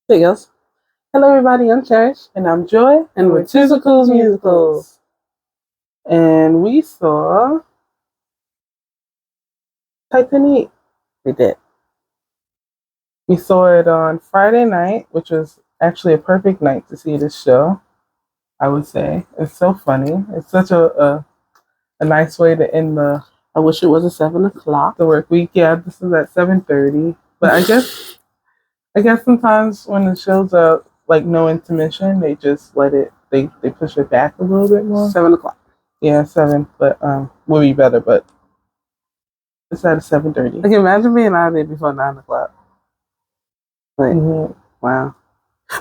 There goes. Hello, everybody. I'm Cherish. And I'm Joy. And we're Twosicals Musicals. And we saw Titanique. We did. We saw it on Friday night, which was actually a perfect night to see this show, I would say. It's so funny. It's such a nice way to end I wish it was at 7 o'clock. the work week. Yeah, this is at 7:30. But I guess sometimes when the shows are like no intermission, they just let it they push it back a little bit more. 7 o'clock. Yeah, 7, but would be better, but it's at 7:30. I can imagine being out there before 9 o'clock. Like, wow.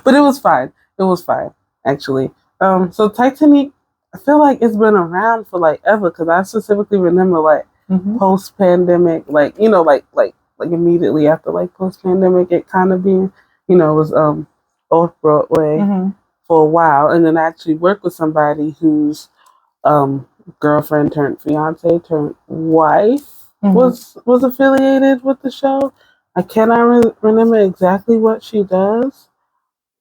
But it was fine. It was fine, actually. So Titanic, I feel like it's been around for like ever, because I specifically remember like post-pandemic, like immediately after like post-pandemic, it kind of being, it was off Broadway for a while, and then I actually worked with somebody whose girlfriend turned fiance turned wife was affiliated with the show. I cannot remember exactly what she does,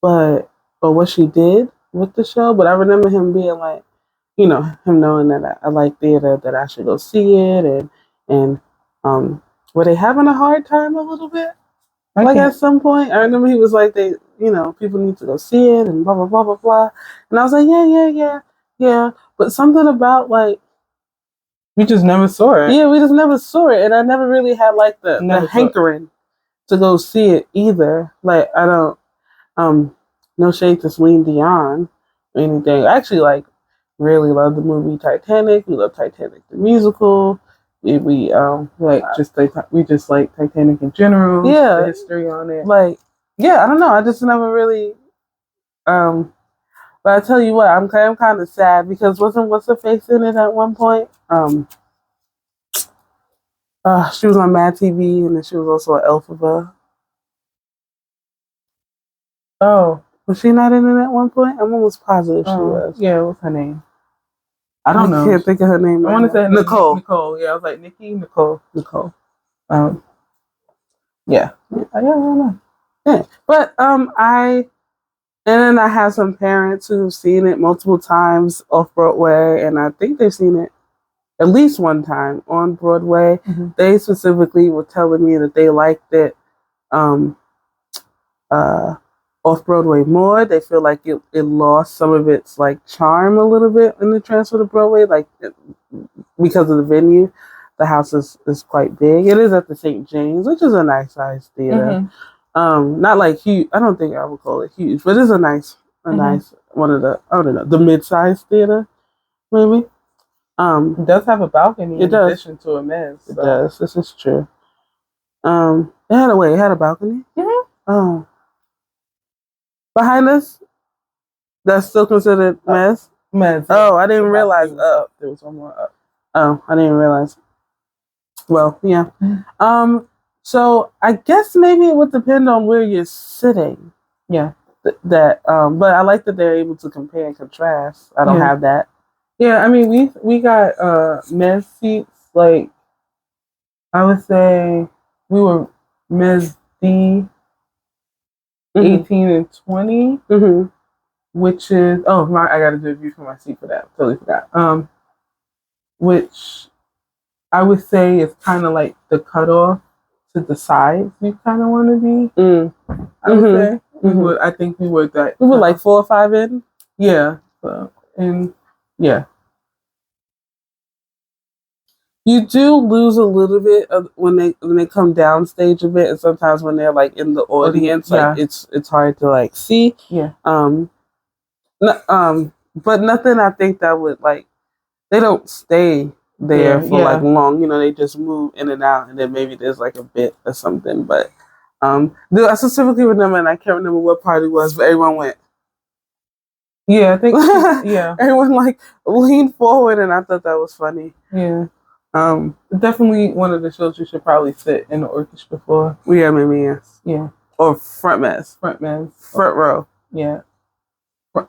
or what she did with the show, but I remember him being like, him knowing that I like theater, that I should go see it, and were they having a hard time a little bit? At some point, I remember he was like, people need to go see it, and blah blah blah blah blah, and I was like, yeah, but something about like we just never saw it. Yeah, we just never saw it, and I never really had like the hankering to go see it either. Like, I don't, no shade to Celine Dion or anything. I actually like really love the movie Titanic. We love Titanic the musical. We just like Titanic in general. Yeah, the history on it. Like, yeah, I don't know. I just never really. But I tell you what, I'm kind of sad because wasn't what's her face in it at one point? She was on Mad TV, and then she was also on Elphaba. Oh, was she not in it at one point? I'm almost positive she was. Yeah, what's her name? I don't know. I can't think of her name. I want to say Nicole. Nicole. Yeah, I was like Nicole. Yeah. I don't know. Yeah, but and then I have some parents who've seen it multiple times off Broadway, and I think they've seen it at least one time on Broadway. They specifically were telling me that they liked it off Broadway more. They feel like it lost some of its like charm a little bit in the transfer to Broadway, because of the venue. The house is quite big. It is at the St. James, which is a nice size theater. Not like huge. I don't think I would call it huge, but it's a nice one of the, I don't know, the mid-sized theater, maybe. It does have a balcony in addition to a mezz. It does. This is true. It had a balcony. Oh, behind us, that's still considered mezz. Mezz. Oh, I didn't realize. There was one more up. Oh, I didn't realize. Well, yeah. So I guess maybe it would depend on where you're sitting. Yeah. But I like that they're able to compare and contrast. I don't have that. Yeah, I mean we got mezz seats. Like, I would say we were mezz D 18 and 20, which is I gotta do a view from my seat for that. Totally forgot. Which I would say is kind of like the cutoff to the size you kind of want to be. I would say I think we were that. We were like 4 or 5 in. Yeah. So, and yeah. You do lose a little bit when they come down stage a bit, and sometimes when they're like in the audience, like it's hard to like see. Yeah. But nothing. I think that would like they don't stay there for like long. They just move in and out, and then maybe there's like a bit or something. But I specifically remember, and I can't remember what part it was, but everyone went. Yeah, I think. Everyone like leaned forward, and I thought that was funny. Yeah. Definitely one of the shows you should probably sit in the orchestra for. Yeah, maybe yes. Yeah. Or front mezz. Front row. Yeah.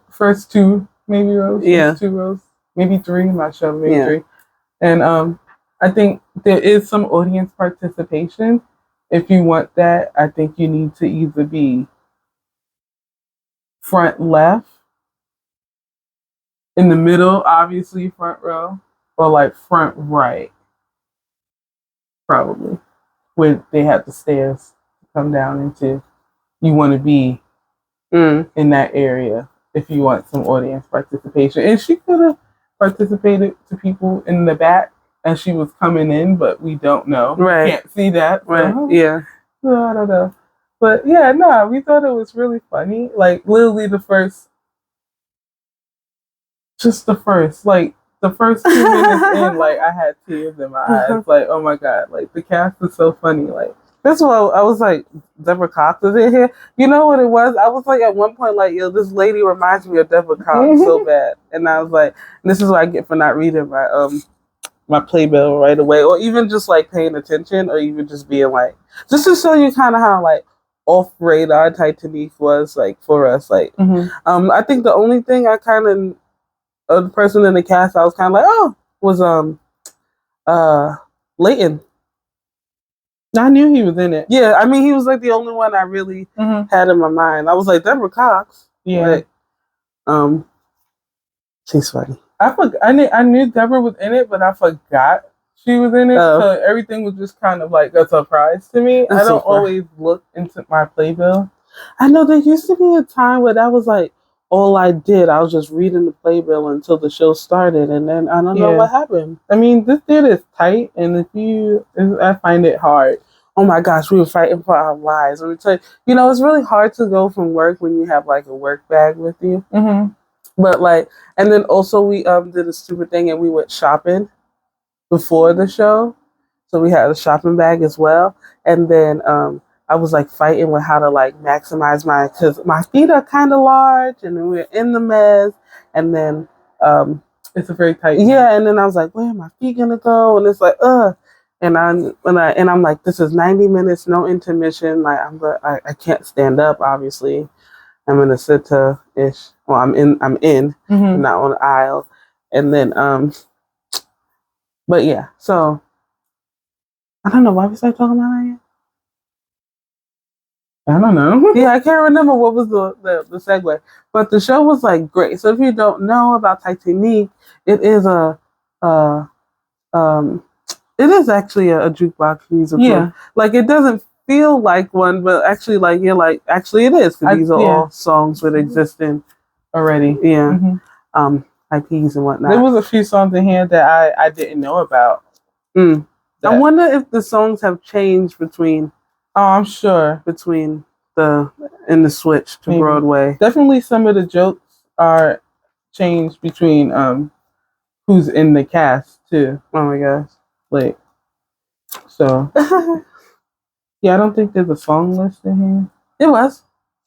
First 2 maybe rows. Yeah. First 2 rows. Maybe 3. I'm not sure. Maybe 3. And I think there is some audience participation. If you want that, I think you need to either be front left, in the middle, obviously front row, or like front right, probably, where they have the stairs to come down into. You want to be in that area if you want some audience participation. And she could have participated to people in the back as she was coming in, but we don't know. Right. We can't see that. Right. So, yeah. So I don't know. But yeah, no, we thought it was really funny. Like literally the first 2 minutes in, like I had tears in my eyes. Like, oh my god, like the cast is so funny. Like, first of all, I was like, Deborah Cox is in here. You know what it was? I was like, at one point, like, yo, this lady reminds me of Deborah Cox so bad. And I was like, this is what I get for not reading my playbill right away, or even just like paying attention, or even just being like, just to show you kind of how like off radar Titanique was like for us. Like, I think the only thing I kind of the person in the cast I was kind of like, oh, was Leighton. I knew he was in it. Yeah, I mean, he was like the only one I really had in my mind. I was like, Deborah Cox. Yeah. Like, she's funny. I knew Deborah was in it, but I forgot she was in it. So everything was just kind of like a surprise to me. I don't always look into my playbill. I know there used to be a time where that was like all I did. I was just reading the playbill until the show started, and then I don't know what happened. I mean, this theater is tight, and I find it hard. Oh my gosh, we were fighting for our lives. Let me tell you, it's really hard to go from work when you have like a work bag with you. But like, and then also we did a stupid thing and we went shopping before the show, so we had a shopping bag as well. And then I was like fighting with how to like maximize because my feet are kind of large, and then we were in the mess, and then it's a very tight. Yeah, and then I was like, where are my feet gonna go? And it's like, and I'm like, this is 90 minutes, no intermission. Like I can't stand up. Obviously, I'm gonna sit to ish. Well, I'm in, I'm not on the aisle, and then but yeah. So I don't know why we started talking about that yet. I don't know. Yeah, I can't remember what was the segue, but the show was like great. So if you don't know about Titanique, it is it is actually a jukebox musical. Yeah, like it doesn't feel like one, but actually, like you're like, actually it is, because these are all songs that exist in already. Yeah, IPs and whatnot. There was a few songs in here that I didn't know about. I wonder if the songs have changed between. Oh, I'm sure between the switch to Broadway. Definitely, some of the jokes are changed between who's in the cast too. Oh my gosh. Like, so yeah, I don't think there's a song list in here. It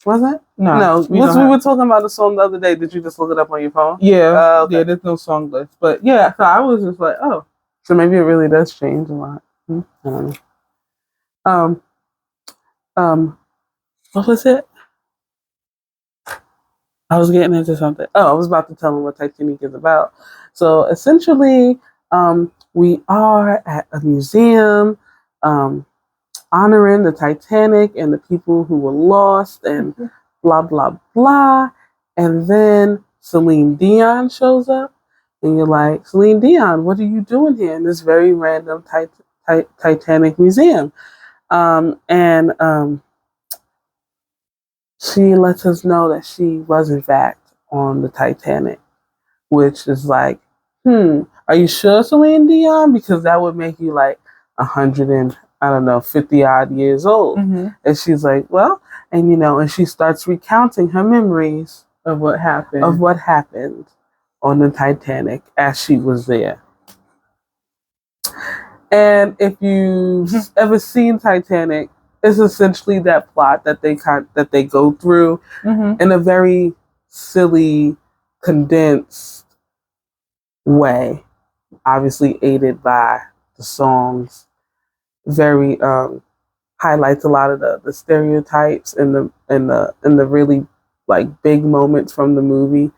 wasn't it? No. We were talking about the song the other day. Did you just look it up on your phone? Yeah, yeah. There's no song list, but yeah. So I was just like, oh, so maybe it really does change a lot. I don't know. What was it? I was getting into something. Oh, I was about to tell them what Titanique is about. So essentially, we are at a museum honoring the Titanic and the people who were lost and blah, blah, blah. And then Celine Dion shows up, and you're like, Celine Dion, what are you doing here in this very random Titanic museum? She lets us know that she was in fact on the Titanic, which is like, are you sure, Celine Dion? Because that would make you like 50 odd years old. And she's like, well, and she starts recounting her memories of what happened on the Titanic as she was there. And if you've ever seen Titanic, it's essentially that plot that they go through in a very silly, condensed way, obviously aided by the songs. Very highlights a lot of the stereotypes and the really like big moments from the movie.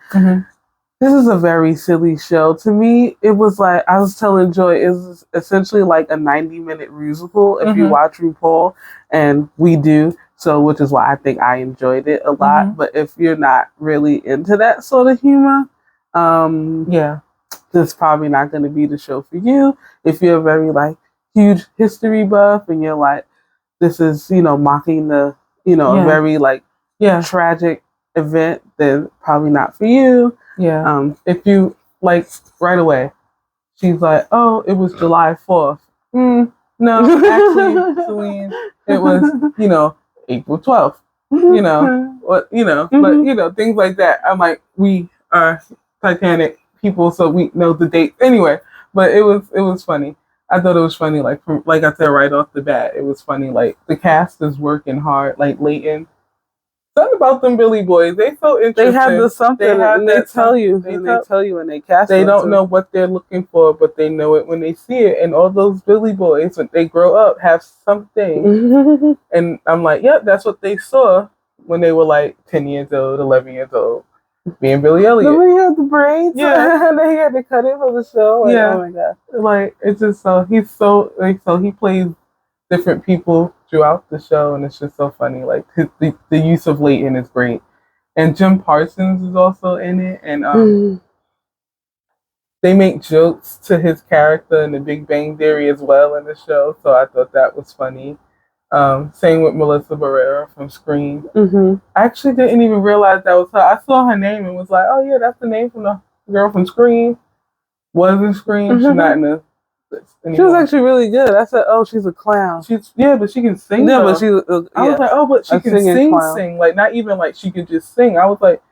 This is a very silly show. To me, it was like, I was telling Joy, it was essentially like a 90-minute musical if you watch RuPaul, and we do. So, which is why I think I enjoyed it a lot. Mhm. But if you're not really into that sort of humor, Yeah. this is probably not going to be the show for you. If you're a very like huge history buff and you're like, this is, mocking the, Yeah. very like tragic event, then probably not for you. Yeah. If you like right away, she's like, oh, it was July 4th. No, actually, Celine, it was, April 12th. But things like that. I'm like, we are Titanic people, so we know the date anyway. But it was funny. I thought it was funny, like I said right off the bat, it was funny. Like the cast is working hard. Like Leighton, something about them Billy Boys. They so interesting. They have the something, and they tell you when they cast. They don't know what they're looking for, but they know it when they see it. And all those Billy Boys, when they grow up, have something. And I'm like, yep, that's what they saw when they were like 10 years old, 11 years old. Me and Billy Elliot. Remember he had the braids? Yeah. And they had to cut it for the show. Like, yeah. Oh my god. Like, it's just so, he plays different people throughout the show, and it's just so funny. Like, the use of Leighton is great. And Jim Parsons is also in it, and they make jokes to his character in The Big Bang Theory as well in the show, so I thought that was funny. Same with Melissa Barrera from Scream. Mm-hmm. I actually didn't even realize that was her. I saw her name and was like, oh yeah, that's the name from the girl from Scream. Was in Scream. She's not in the anymore. She was actually really good. I said, oh, she's a clown. But she can sing. Yeah, though. but I was like, oh, but she can sing. Like, not even like she could just sing. I was like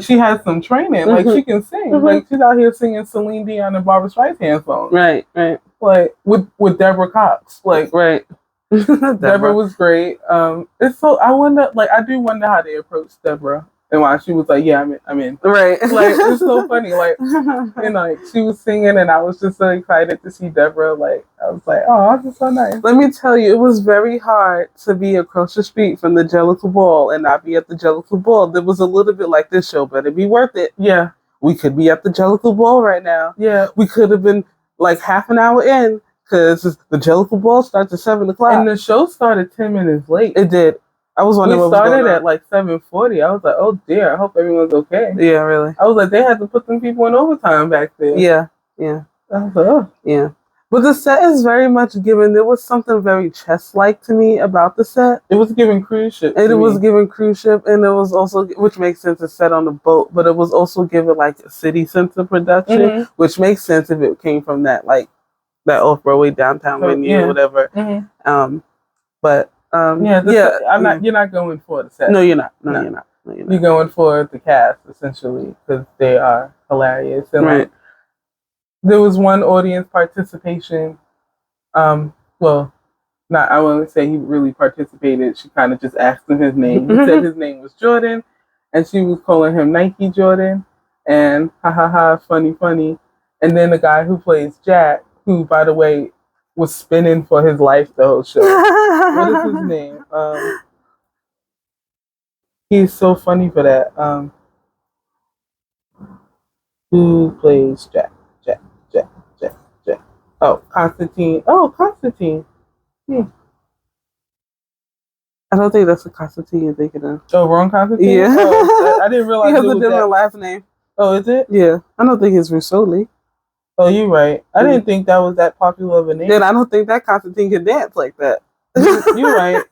she has some training. Like, she can sing. Like, she's out here singing Celine Dion and Barbra Streisand songs. Right. Like, with Deborah Cox. Like, right. Deborah was great. It's so, I do wonder how they approached Deborah. And why she was like, yeah, I'm in. Right. Like, it's so funny. Like, like, she was singing and I was just so excited to see Deborah. Like, I was like, oh, this is so nice. Let me tell you, it was very hard to be across the street from the Jellicle Ball and not be at the Jellicle Ball. There was a little bit like, this show better be worth it. Yeah. We could be at the Jellicle Ball right now. Yeah. We could have been like half an hour in, because the Jellicle Ball starts at 7 o'clock. And the show started 10 minutes late. It did. I was wondering what was going on. We started at like 7:40. I was like, oh dear, I hope everyone's okay. Yeah, really. I was like, they had to put some people in overtime back there. Yeah. I was like, oh. Yeah. But the set is very much given, there was something very chess-like to me about the set. It was giving cruise ship. And it was giving cruise ship, and it was also, which makes sense, it's set on the boat, but it was also given like a city center production, which makes sense if it came from that, like, that off-Broadway downtown venue or whatever. You're not going for the set. No, you're not. No, you're not. You're going for the cast, essentially, because they are hilarious. And like, there was one audience participation. I wouldn't say he really participated. She kind of just asked him his name. He said his name was Jordan, and she was calling him Nike Jordan, and ha ha ha, funny. And then the guy who plays Jack, who, by the way, was spinning for his life the whole show. What is his name? He's so funny for that. Who plays Jack? Oh, Constantine. I don't think that's the Constantine you're thinking of. Oh, wrong Constantine? Yeah. Oh, I didn't realize he has a different last name. Oh, is it? Yeah. I don't think it's Rusoli. Oh, you're right. I didn't think that was that popular of a name. Then I don't think that Constantine can dance like that. You're right.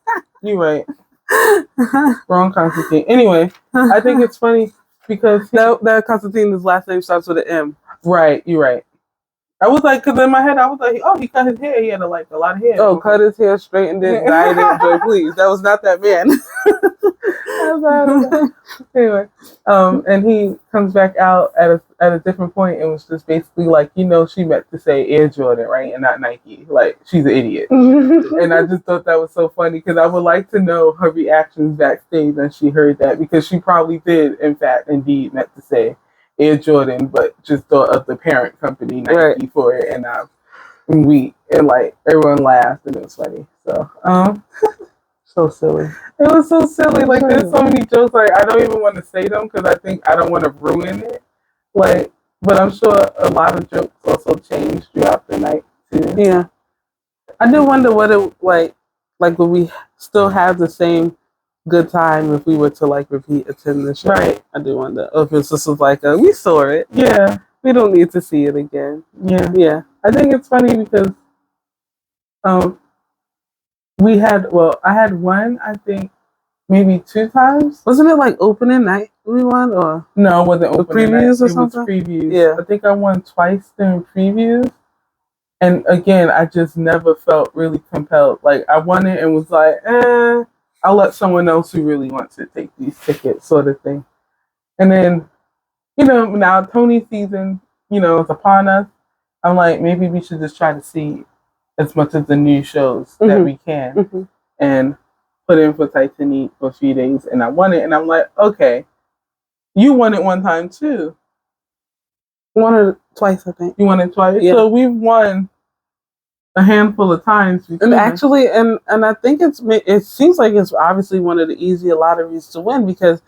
Wrong Constantine. Anyway, I think it's funny because that Constantine's last name starts with an M. Right, you're right. I was like, because in my head I was like, oh, he cut his hair. He had a lot of hair. Oh, cut his hair, straightened it, dyed it. Joy, please. That was not that man. Anyway, and he comes back out at a different point and was just basically like, she meant to say Air Jordan, right, and not Nike. Like, she's an idiot. And I just thought that was so funny because I would like to know her reactions backstage when she heard that, because she probably did, in fact, indeed meant to say Air Jordan, but just thought of the parent company Nike for it, and like everyone laughed and it was funny. So so silly. It was so silly. Like, there's so many jokes. Like, I don't even want to say them because I think I don't want to ruin it. Like, but I'm sure a lot of jokes also changed throughout the night too. Yeah, I do wonder what it like like would we still have the same good time if we were to like repeat attend the show? Right. I do wonder. Or if it's just like we saw it. Yeah. We don't need to see it again. Yeah. Yeah. I think it's funny because I had one, I think maybe 2 times. Wasn't it like opening night we won or no, it wasn't opening previews night. or something? It was previews. Yeah. I think I won twice during previews. And again, I just never felt really compelled. Like I won it and was like, I'll let someone else who really wants to take these tickets, sort of thing. And then, now Tony season, is upon us. I'm like, maybe we should just try to see as much of the new shows that we can and put in for Titanique for a few days. And I won it. And I'm like, okay, you won it one time too. Won it twice, I think. You won it twice? Yeah. So we've won a handful of times. And actually, and I think it seems like it's obviously one of the easier lotteries to win because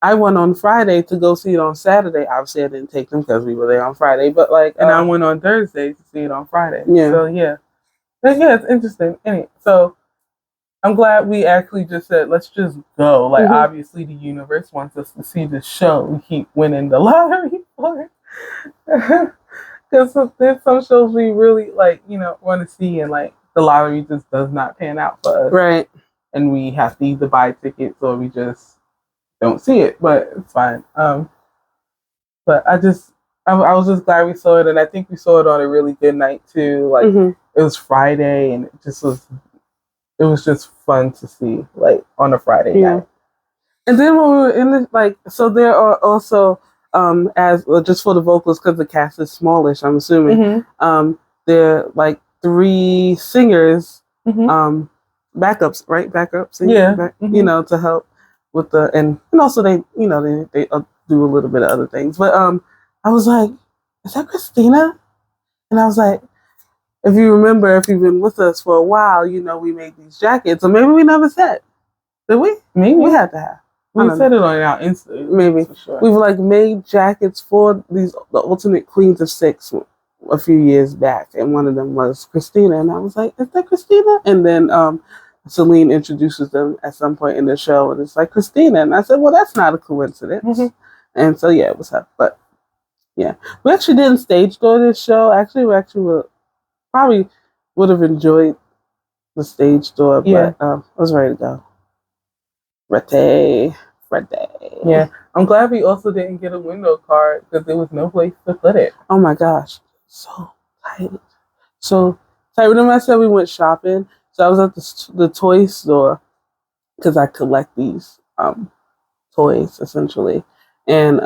I went on Friday to go see it on Saturday. Obviously, I didn't take them because we were there on Friday, but and I went on Thursday to see it on Friday. Yeah. So yeah, it's interesting. Anyway, so I'm glad we actually just said let's just go. Like obviously, the universe wants us to see the show. We keep winning the lottery for it. Because there's some shows we really want to see, and like the lottery just does not pan out for us, right? And we have to either buy tickets or we just don't see it. But it's fine. But I was just glad we saw it, and I think we saw it on a really good night too. Like it was Friday, and it was just fun to see like on a Friday night. And then when we were in the so there are also. As just for the vocals because the cast is smallish, I'm assuming. They're like 3 singers, backups, right? Backups, to help with and also they they do a little bit of other things. But I was like, is that Christina? And I was like, if you remember, if you've been with us for a while, we made these jackets, or maybe we never said, did we? Maybe we had to have. We said it on our Insta. Maybe. For sure. We've made jackets for the alternate Queens of Six a few years back, and one of them was Christina, and I was like, is that Christina? And then Celine introduces them at some point in the show, and it's like Christina, and I said, well, that's not a coincidence. And so it was her. But yeah, we actually didn't stage door this show. Actually, probably would have enjoyed the stage door, but I was ready to go. Friday. Yeah, I'm glad we also didn't get a window card because there was no place to put it. Oh my gosh, so tight. So tight. Remember I said we went shopping? So I was at the toy store because I collect these toys essentially, and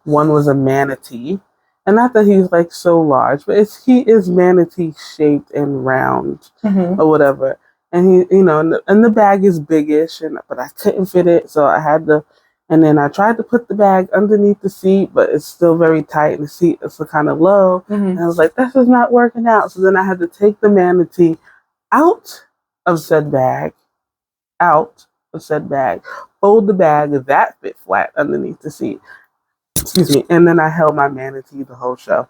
one was a manatee, and not that he's so large, but he is manatee shaped and round or whatever. And he, and the bag is biggish, but I couldn't fit it, so I had to. And then I tried to put the bag underneath the seat, but it's still very tight, and the seat is kind of low. And I was like, this is not working out. So then I had to take the manatee out of said bag, fold the bag that fit flat underneath the seat. Excuse me. And then I held my manatee the whole show,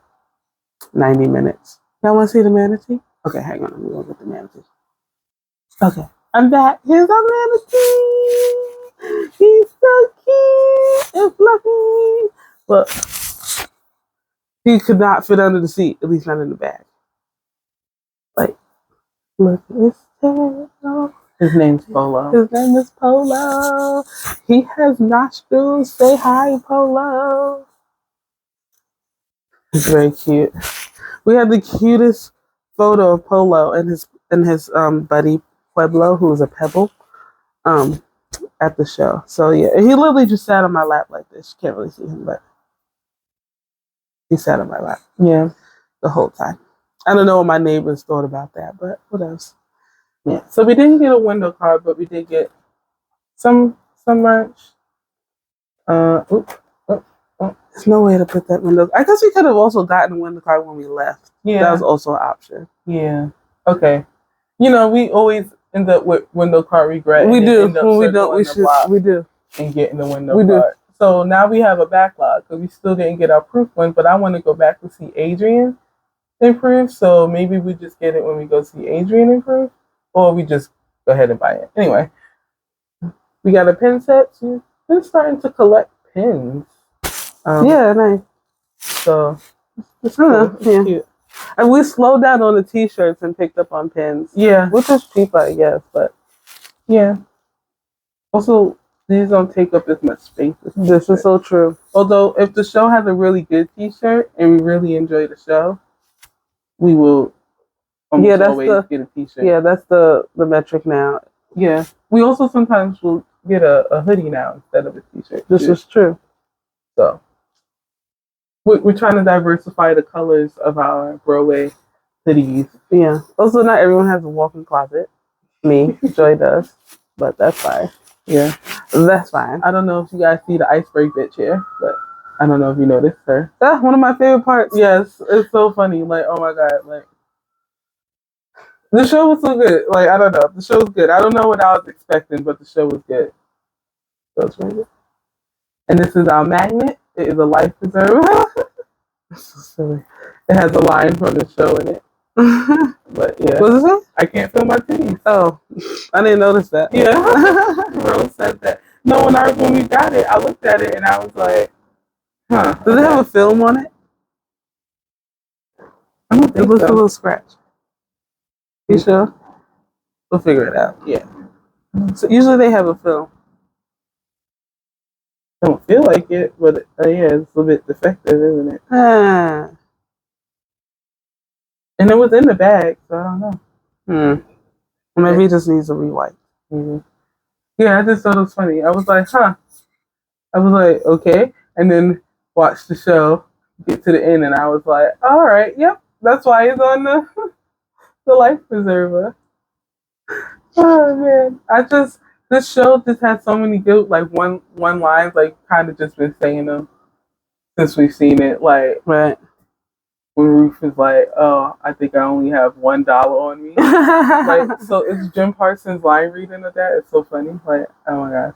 90 minutes. Y'all want to see the manatee? Okay, hang on. Let me go get the manatee. Okay, I'm back. Here's our manatee. He's so cute and fluffy. But he could not fit under the seat, at least not in the bag. Look at his tail. His name's Polo. His name is Polo. He has nostrils. Say hi, Polo. He's very cute. We had the cutest photo of Polo and his buddy Pueblo, who was a pebble, at the show. So yeah, he literally just sat on my lap like this. You can't really see him, but he sat on my lap. Yeah, the whole time. I don't know what my neighbors thought about that, but what else? Yeah. So we didn't get a window card, but we did get some merch. There's no way to put that window. I guess we could have also gotten a window card when we left. Yeah, that was also an option. Yeah. Okay. We always end up with window card regret. We do. When we don't, we do. And getting the window card. So now we have a backlog because we still didn't get our proof one, but I want to go back to see Adrian in proof. So maybe we just get it when we go see Adrian in proof, or we just go ahead and buy it. Anyway, we got a pen set. We've been starting to collect pins. Yeah, nice. So it's cool. Yeah. Cute. And we slowed down on the t-shirts and picked up on pins. Yeah. Which is cheaper, I guess, but yeah. Also, these don't take up as much space. This is so true. Although, if the show has a really good t-shirt and we really enjoy the show, we will always get a t-shirt. Yeah, that's the metric now. Yeah. We also sometimes will get a hoodie now instead of a t-shirt. This is true. So, we're trying to diversify the colors of our Broadway hoodies. Yeah. Also, not everyone has a walk-in closet. Me, Joy does, but that's fine. Yeah, that's fine. I don't know if you guys see the iceberg bitch here, but I don't know if you noticed her. That's one of my favorite parts. Yes, it's so funny. Like, oh my god, like the show was so good. Like, I don't know, the show was good. I don't know what I was expecting, but the show was good. So it's really good. And this is our magnet. It is a life preserver. That's so silly. It has a line from the show in it. But yeah, what is it? I can't feel my titties. Oh, I didn't notice that. Yeah, Rose said that. No, when we got it, I looked at it and I was like, "Huh." Does it have a film on it? I don't think it looks a little scratch. You sure? We'll figure it out. Yeah. So usually they have a film. I don't feel like it, but yeah, it's a bit defective, isn't it? And it was in the bag, so I don't know. Maybe it just needs a rewipe. Mm-hmm. Yeah, I just thought it was funny. I was like, huh. I was like, okay. And then watched the show, get to the end, and I was like, all right, yep, that's why it's on the life preserver. Oh man, this show just has so many good like one lines, like kind of just been saying them since we've seen it. Like right. When Ruth is like, "Oh, I think I only have $1 on me." Like, so it's Jim Parsons' line reading of that. It's so funny. Like, oh my gosh.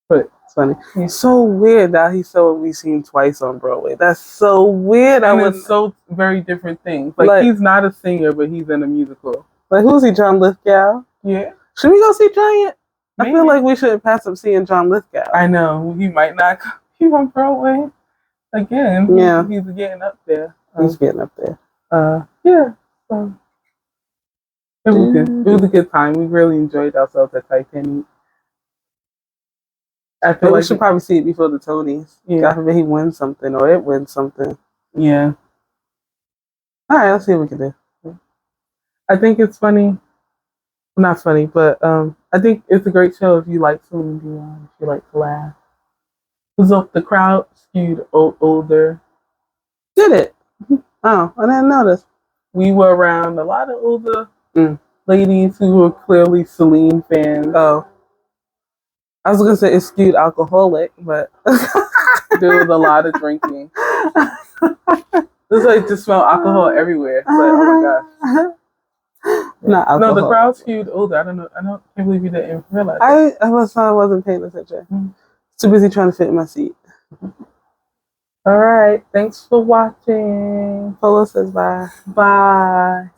But it's funny. It's so weird that he's so we've seen twice on Broadway. That's so weird. And it's so very different things. Like he's not a singer, but he's in a musical. Like who's he? John Lithgow? Yeah. Should we go see Giant? Maybe. I feel like we shouldn't pass up seeing John Lithgow. I know. He might not come on Broadway again. Yeah. He's getting up there. He's getting up there. Yeah. It was good. It was a good time. We really enjoyed ourselves at Titanic. I feel like we should probably see it before the Tonys. Yeah. God forbid he wins something or it wins something. Yeah. All right, let's see what we can do. I think it's funny. Not funny, but I think it's a great show if you like Celine Dion, if you like to laugh. So the crowd skewed older. Did it? Oh, I didn't notice. We were around a lot of older ladies who were clearly Celine fans. Oh. I was gonna say it skewed alcoholic, but there was a lot of drinking. It's like just smell alcohol everywhere. But, oh my gosh. Not alcohol. No, the crowd skewed older. I can't believe you didn't realize that. I wasn't paying attention. Too busy trying to fit in my seat. All right. Thanks for watching. Polo says bye. Bye.